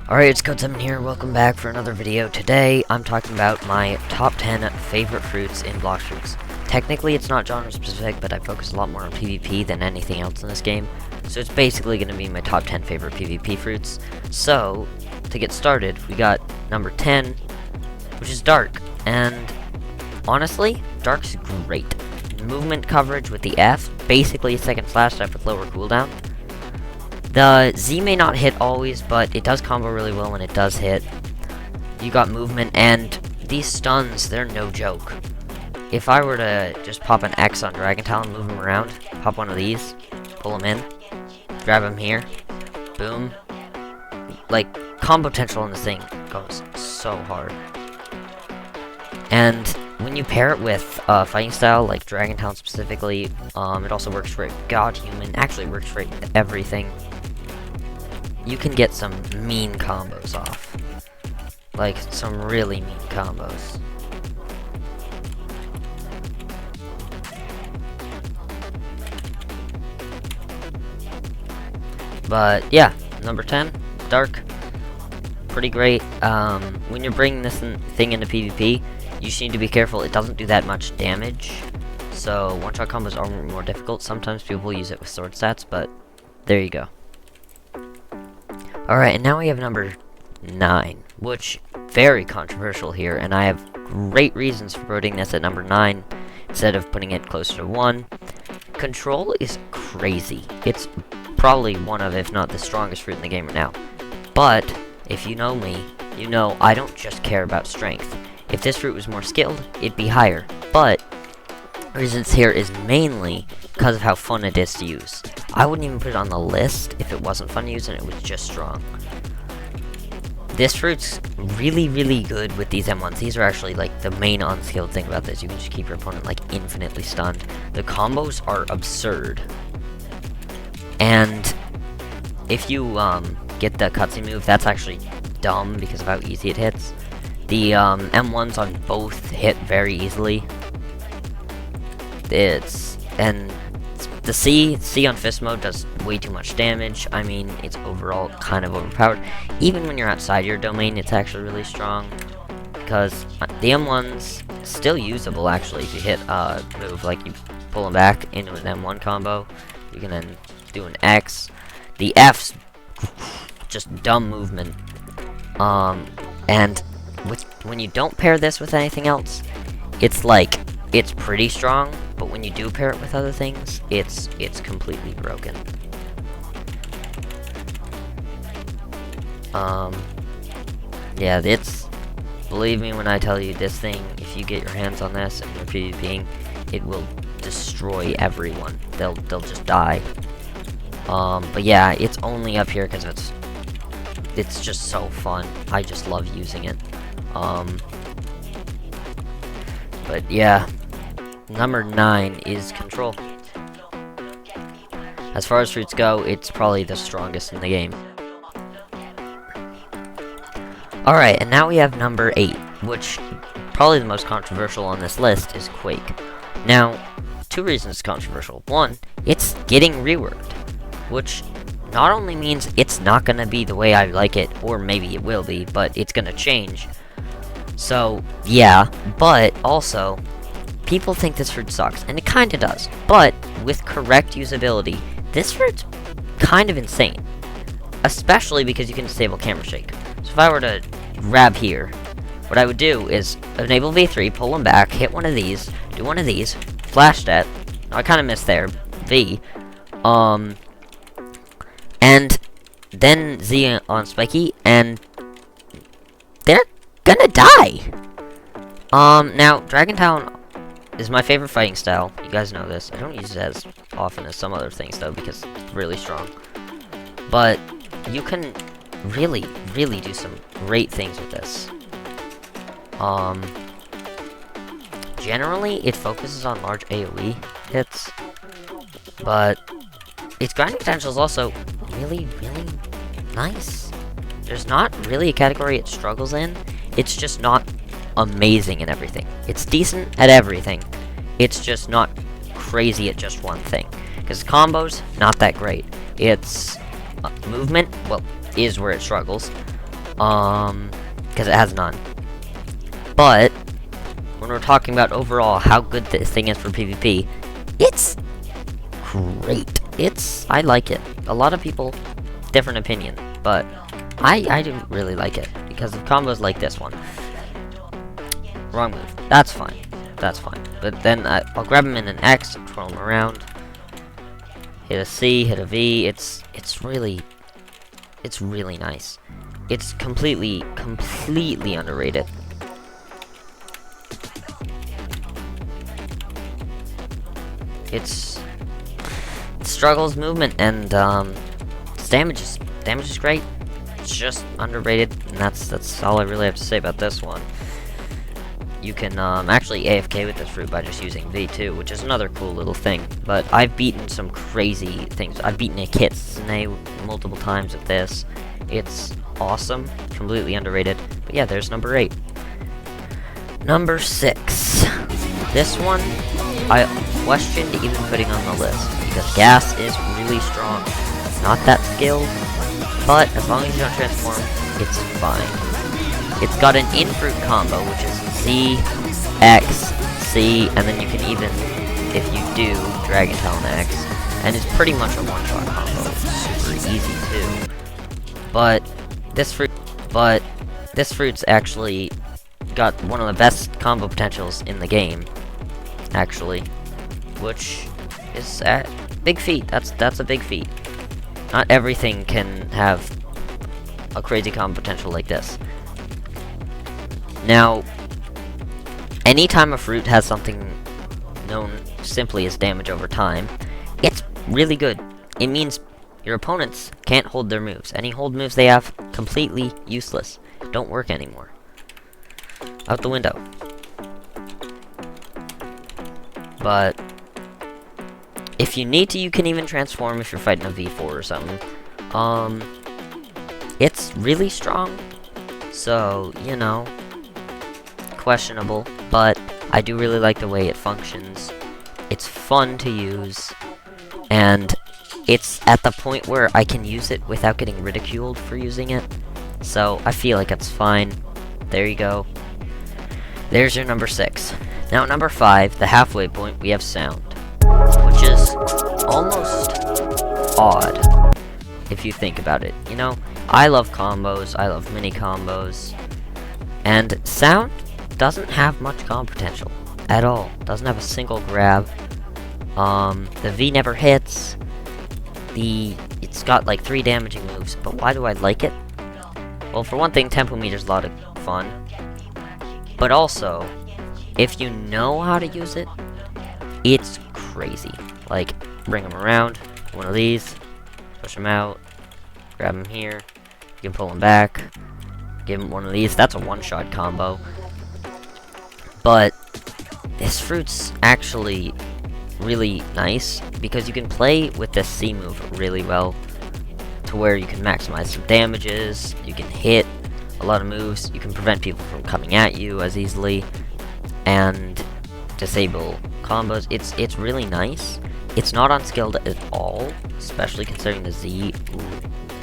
Alright, it's Code7 here, welcome back for another video. Today, I'm talking about my top 10 favorite fruits in Blox Fruits. Technically, it's not genre specific, but I focus a lot more on PvP than anything else in this game. So it's basically going to be my top 10 favorite PvP fruits. So, to get started, we got number 10, which is Dark. And, honestly, Dark's great. Movement coverage with the F, basically a second slash step with lower cooldown. The Z may not hit always, but it does combo really well when it does hit. You got movement, and these stuns, they're no joke. If I were to just pop an X on Dragon Talon, move him around, pop one of these, pull him in, grab him here, boom. Like, combo potential on this thing goes so hard. And when you pair it with fighting style, like Dragon Talon specifically, it also works for God Human, actually it works for everything. You can get some mean combos off. Like, some really mean combos. But, yeah, number 10, Dark. Pretty great. When you're bringing this thing into PvP, you just need to be careful. It doesn't do that much damage. So, one-shot combos are more difficult. Sometimes people use it with sword stats, but there you go. Alright, and now we have number 9, which, very controversial here, and I have great reasons for putting this at number 9, instead of putting it closer to 1. Control is crazy. It's probably one of, if not the strongest fruit in the game right now. But, if you know me, you know I don't just care about strength. If this fruit was more skilled, it'd be higher. But, reasons here is mainly because of how fun it is to use. I wouldn't even put it on the list if it wasn't fun to use and it was just strong. This fruit's really, really good with these M1s. These are actually, like, the main unskilled thing about this. You can just keep your opponent, like, infinitely stunned. The combos are absurd. And if you, get the cutscene move, that's actually dumb because of how easy it hits. The, M1s on both hit very easily. And the C on fist mode does way too much damage. I mean, it's overall kind of overpowered. Even when you're outside your domain, it's actually really strong. Because the M1's still usable, actually, if you hit a move. Like, you pull them back into an M1 combo. You can then do an X. The F's just dumb movement. And when you don't pair this with anything else, it's like, it's pretty strong, but when you do pair it with other things, it's completely broken. Yeah, believe me when I tell you, this thing, if you get your hands on this and you're PvPing, it will destroy everyone. They'll just die. But yeah, it's only up here because it's just so fun. I just love using it. But yeah, number 9 is Control. As far as fruits go, it's probably the strongest in the game. Alright, and now we have number 8, which probably the most controversial on this list is Quake. Now, 2 reasons it's controversial. 1, it's getting reworked, which not only means it's not going to be the way I like it, or maybe it will be, but it's going to change. So, yeah, but also, people think this fruit sucks, and it kinda does, but with correct usability, this fruit's kind of insane. Especially because you can disable camera shake. So if I were to grab here, what I would do is enable V3, pull them back, hit one of these, do one of these, flash that, I kinda missed there, V, and then Z on Spiky, and they're gonna die! Now, Dragon Talon is my favorite fighting style. You guys know this. I don't use it as often as some other things, though, because it's really strong. But you can really, really do some great things with this. Generally, it focuses on large AoE hits, but its grinding potential is also really, really nice. There's not really a category it struggles in. It's just not amazing in everything. It's decent at everything. It's just not crazy at just one thing. Because combos, not that great. Its movement, well, is where it struggles. because it has none. But when we're talking about overall how good this thing is for PvP, it's great. I like it. A lot of people, different opinion, but I do really like it because of combos like this one. Wrong move. That's fine. That's fine. But then I'll grab him in an X, twirl him around, hit a C, hit a V. It's really nice. It's completely underrated. It struggles movement and damage is great. It's just underrated, and that's all I really have to say about this one. You can actually AFK with this fruit by just using V too, which is another cool little thing. But I've beaten some crazy things. I've beaten a kitsune multiple times with this. It's awesome, completely underrated. But yeah, there's number 8. Number 6. This one I questioned even putting on the list because gas is really strong. Not that skilled, but as long as you don't transform, it's fine. It's got an in-fruit combo, which is Z, X, C, and then you can even, if you do, Dragon Talon X, and it's pretty much a one-shot combo. It's super easy too. But this fruit's actually got one of the best combo potentials in the game, actually, which is a big feat. That's a big feat. Not everything can have a crazy combo potential like this. Now, anytime a fruit has something known simply as damage over time, it's really good. It means your opponents can't hold their moves. Any hold moves they have, completely useless. Don't work anymore. Out the window. But if you need to, you can even transform if you're fighting a V4 or something. It's really strong. So, you know, questionable, but I do really like the way it functions. It's fun to use, and it's at the point where I can use it without getting ridiculed for using it, so I feel like it's fine. There you go. There's your number 6. Now at number 5, the halfway point, we have sound, which is almost odd if you think about it. You know, I love combos, I love mini combos, and sound doesn't have much combo potential at all. Doesn't have a single grab. The V never hits. It's got like 3 damaging moves, but why do I like it? Well, for one thing, tempo meter's a lot of fun. But also, if you know how to use it, it's crazy. Like, bring him around, one of these, push him out, grab him here, you can pull him back, give him one of these. That's a one-shot combo. But this fruit's actually really nice because you can play with this C move really well to where you can maximize some damages, you can hit a lot of moves, you can prevent people from coming at you as easily, and disable combos. It's really nice. It's not unskilled at all, especially considering the Z,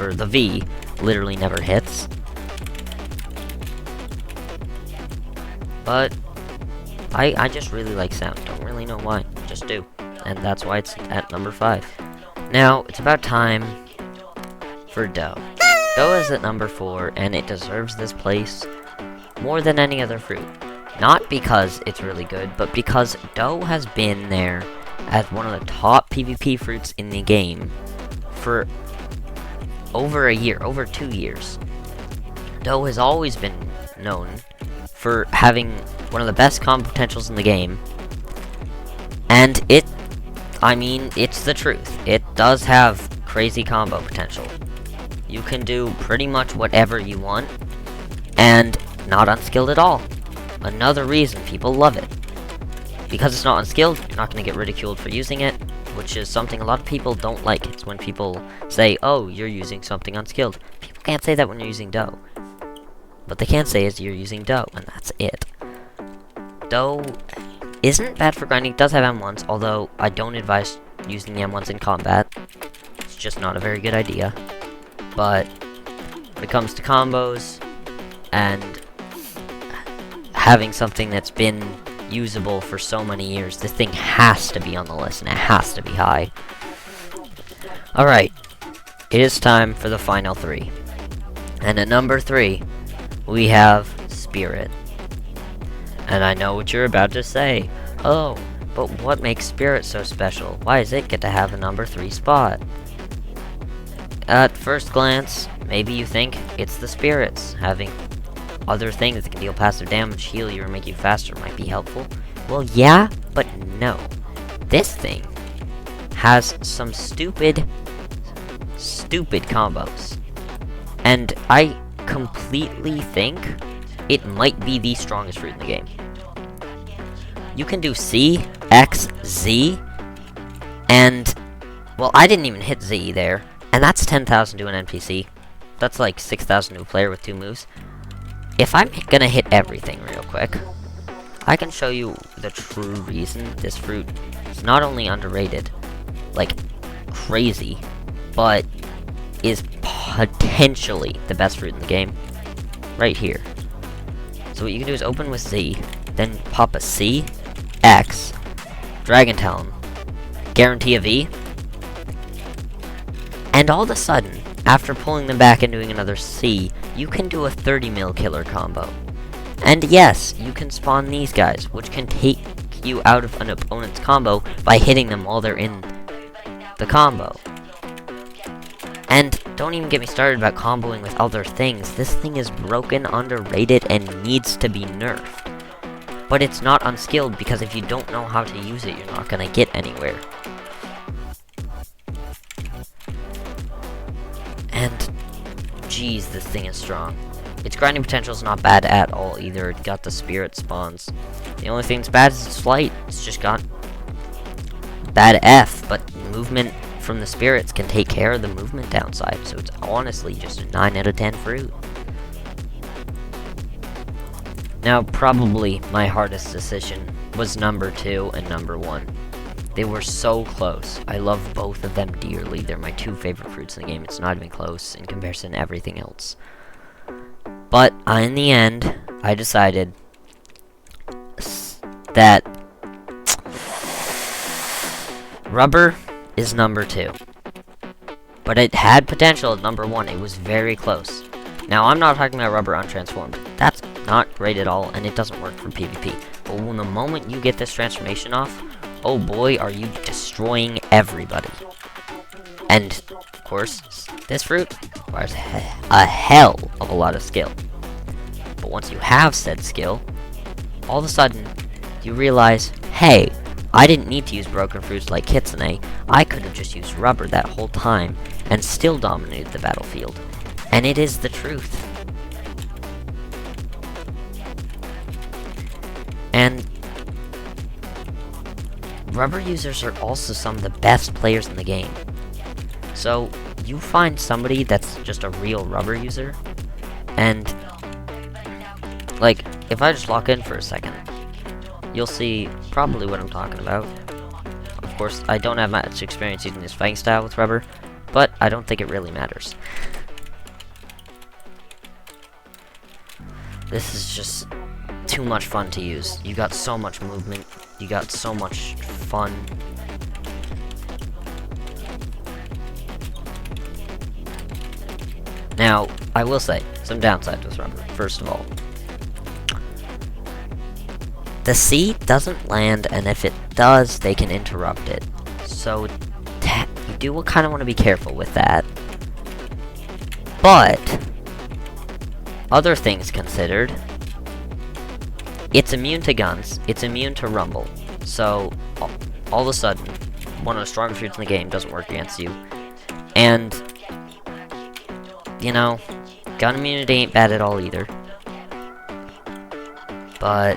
or the V, literally never hits. But I just really like sound. Don't really know why. Just do. And that's why it's at number 5. Now, it's about time for dough. Dough is at number 4, and it deserves this place more than any other fruit. Not because it's really good, but because dough has been there as one of the top PvP fruits in the game for over a year, over 2 years. Dough has always been known for having one of the best combo potentials in the game, and it's the truth. It does have crazy combo potential. You can do pretty much whatever you want, and not unskilled at all. Another reason people love it. Because it's not unskilled, you're not going to get ridiculed for using it, which is something a lot of people don't like. It's when people say, oh, you're using something unskilled. People can't say that when you're using dough. What they can say is you're using dough, and that's it. Dough isn't bad for grinding. It does have M1s, although I don't advise using the M1s in combat. It's just not a very good idea. But when it comes to combos, and having something that's been usable for so many years, this thing has to be on the list, and it has to be high. Alright, it is time for the final 3. And at number 3, we have Spirit. And I know what you're about to say. Oh, but what makes Spirit so special? Why does it get to have a number 3 spot? At first glance, maybe you think it's the spirits. Having other things that can deal passive damage, heal you, or make you faster might be helpful. Well, yeah, but no. This thing has some stupid combos. And I completely think it might be the strongest fruit in the game. You can do C, X, Z, and, well, I didn't even hit Z there, and that's 10,000 to an NPC. That's like 6,000 to a player with 2 moves. If I'm gonna hit everything real quick, I can show you the true reason this fruit is not only underrated, like crazy, but is potentially the best fruit in the game, right here. So what you can do is open with Z, then pop a C, X, Dragon Talon, guarantee a V, and all of a sudden, after pulling them back and doing another C, you can do a 30 mil killer combo. And yes, you can spawn these guys, which can take you out of an opponent's combo by hitting them while they're in the combo. And don't even get me started about comboing with other things. This thing is broken, underrated, and needs to be nerfed. But it's not unskilled, because if you don't know how to use it, you're not gonna get anywhere. And, geez, this thing is strong. Its grinding potential is not bad at all either. It got the spirit spawns. The only thing that's bad is its flight. It's just got bad F, but movement from the spirits can take care of the movement downside. So it's honestly just a 9 out of 10 fruit. Now, probably my hardest decision was number 2 and number 1. They were so close. I love both of them dearly. They're my 2 favorite fruits in the game. It's not even close in comparison to everything else. But in the end, I decided that Rubber is number 2. But it had potential at number 1. It was very close. Now, I'm not talking about Rubber untransformed. That's not great at all, and it doesn't work for PvP. But when the moment you get this transformation off, oh boy, are you destroying everybody. And, of course, this fruit requires a hell of a lot of skill. But once you have said skill, all of a sudden, you realize, hey, I didn't need to use broken fruits like Kitsune. I could have just used Rubber that whole time and still dominated the battlefield. And it is the truth. And Rubber users are also some of the best players in the game. So, you find somebody that's just a real Rubber user, and, like, if I just lock in for a second, you'll see probably what I'm talking about. Of course, I don't have much experience using this fighting style with Rubber, but I don't think it really matters. This is just too much fun to use. You got so much movement, you got so much fun. Now, I will say, some downsides with Rubber. First of all, the C doesn't land, and if it does, they can interrupt it. So, you do kind of want to be careful with that. But, other things considered, it's immune to guns, it's immune to rumble. So, all of a sudden, one of the strongest fruits in the game doesn't work against you. And, you know, gun immunity ain't bad at all either. But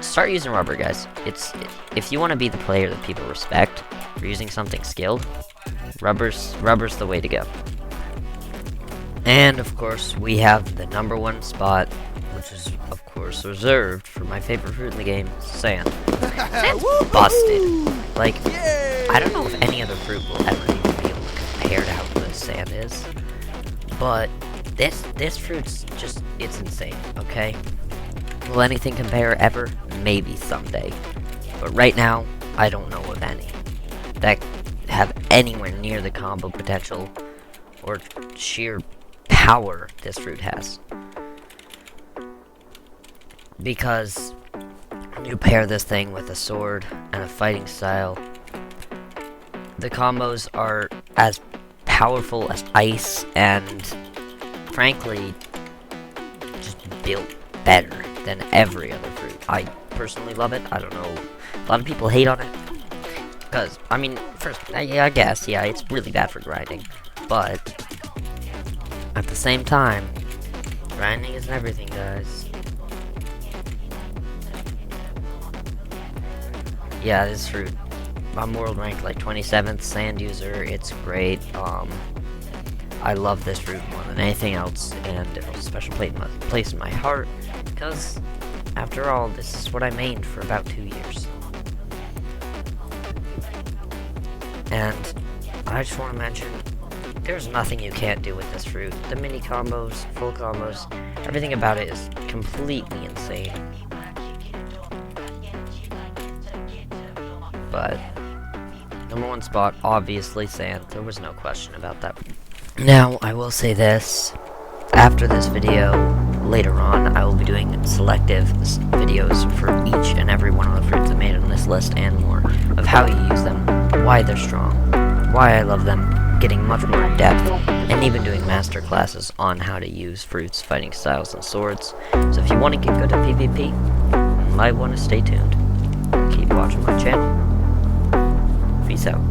start using Rubber, guys. If you want to be the player that people respect for using something skilled, Rubber's the way to go. And of course, we have the number 1 spot, which is of course reserved for my favorite fruit in the game, sand. Sand's busted. Like, I don't know if any other fruit will ever even be able to compare to how good sand is, but This fruit's just, it's insane, okay? Will anything compare ever? Maybe someday. But right now, I don't know of any that have anywhere near the combo potential or sheer power this fruit has. Because you pair this thing with a sword and a fighting style, the combos are as powerful as ice and, frankly, just built better than every other fruit. I personally love it. I don't know. A lot of people hate on it. Because, I mean, first, I guess, yeah, it's really bad for grinding. But, at the same time, grinding isn't everything, guys. Yeah, this fruit. I'm world ranked like 27th sand user. It's great. I love this fruit more than anything else, and it has a special place in my heart, because, after all, this is what I mained for about 2 years. And I just want to mention, there's nothing you can't do with this fruit. The mini combos, full combos, everything about it is completely insane. But #1 spot, obviously sand. There was no question about that. Now, I will say this. After this video, later on, I will be doing selective videos for each and every one of the fruits I made on this list and more, of how you use them, why they're strong, why I love them, getting much more in depth, and even doing master classes on how to use fruits, fighting styles, and swords. So if you want to get good at PvP, you might want to stay tuned. Keep watching my channel. Peace out.